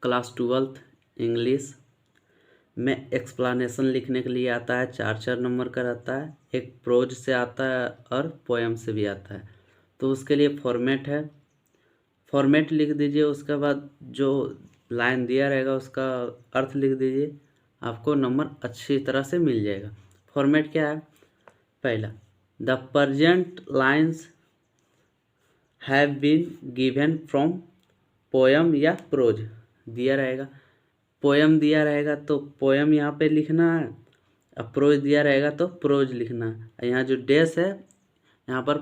Class 12th English में explanation लिखने के लिए आता है, 4 नंबर का रहता है। एक प्रोज से आता है और पोएम से भी आता है। तो उसके लिए फॉर्मेट है, फॉर्मेट लिख दीजिए। उसके बाद जो लाइन दिया रहेगा उसका अर्थ लिख दीजिए, आपको नंबर अच्छी तरह से मिल जाएगा। फॉर्मेट क्या है? पहला, the present lines have been given from poem या प्रोज दिया रहेगा। पोएम दिया रहेगा तो पोएम यहाँ पे लिखना है, अब प्रोज दिया रहेगा तो प्रोज लिखना है। यहाँ जो डैश है, यहाँ पर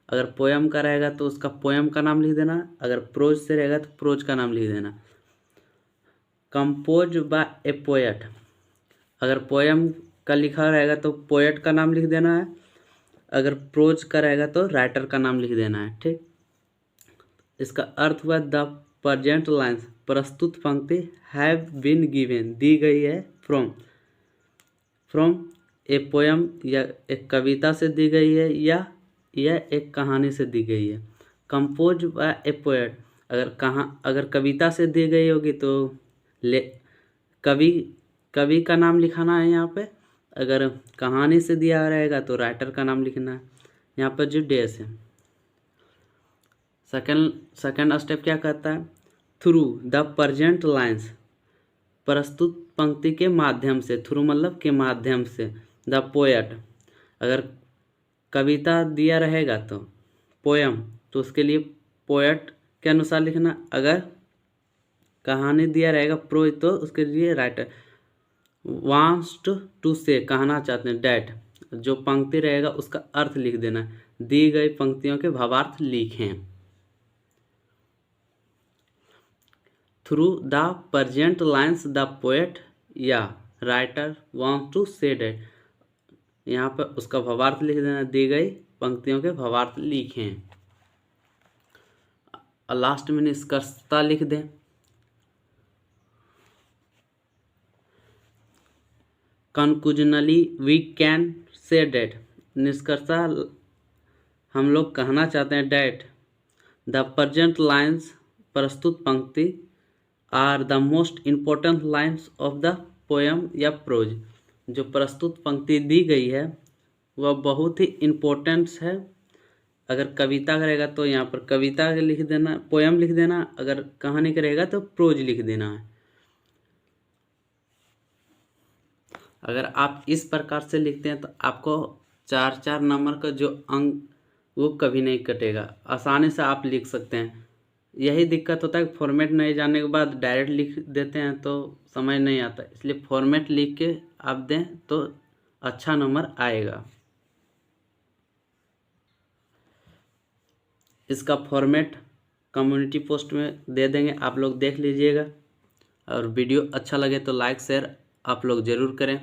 अगर पोएम का रहेगा तो उसका पोएम का नाम लिख देना, अगर प्रोज से रहेगा तो प्रोज का नाम लिख देना। कंपोज बाय ए पोएट, अगर पोएम का लिखा रहेगा तो पोएट का नाम लिख देना है, अगर प्रोज का रहेगा तो राइटर का नाम लिख देना है। ठीक, इसका अर्थ हुआ द प्रेजेंट लाइन्स, प्रस्तुत पंक्ति, हैव बीन गिवन, दी गई है, फ्रॉम ए पोएम, या एक कविता से दी गई है, या एक कहानी से दी गई है। कंपोज बाय ए पोएट, अगर कविता से दी गई होगी तो कवि का नाम लिखाना है यहाँ पे, अगर कहानी से दिया रहेगा तो राइटर का नाम लिखना है। यहाँ पर जो डैश है, सेकंड स्टेप क्या कहता है? थ्रू द प्रेजेंट लाइन्स, प्रस्तुत पंक्ति के माध्यम से, थ्रू मतलब के माध्यम से। द पोएट, अगर कविता दिया रहेगा तो पोएम, तो उसके लिए पोएट के अनुसार लिखना, अगर कहानी दिया रहेगा प्रोज तो उसके लिए राइटर। वांट्स टू से, कहना चाहते हैं, डैट, जो पंक्ति रहेगा उसका अर्थ लिख देना, दी गई पंक्तियों के भावार्थ लिखें। Through the present lines the poet या writer want to say that, यहाँ पर उसका भावार्थ लिख देना, दी गई पंक्तियों के भावार्थ लिखें। और लास्ट में निष्कर्षता लिख दें। कंक्लूजनली वी कैन से डैट, निष्कर्षता हम लोग कहना चाहते हैं, डैट द प्रेजेंट लाइन्स, प्रस्तुत पंक्ति, are the most important lines of the poem या प्रोज, जो प्रस्तुत पंक्ति दी गई है वह बहुत ही इम्पोर्टेंट है। अगर कविता का रहेगा तो यहाँ पर कविता लिख देना, पोएम लिख देना, अगर कहानी का रहेगा तो प्रोज लिख देना है। अगर आप इस प्रकार से लिखते हैं तो आपको 4 नंबर का जो अंक वो कभी नहीं कटेगा, आसानी से आप लिख सकते हैं। यही दिक्कत होता है कि फॉर्मेट नहीं जानने के बाद डायरेक्ट लिख देते हैं तो समझ नहीं आता, इसलिए फॉर्मेट लिख के आप दें तो अच्छा नंबर आएगा। इसका फॉर्मेट कम्युनिटी पोस्ट में दे देंगे, आप लोग देख लीजिएगा। और वीडियो अच्छा लगे तो लाइक शेयर आप लोग ज़रूर करें।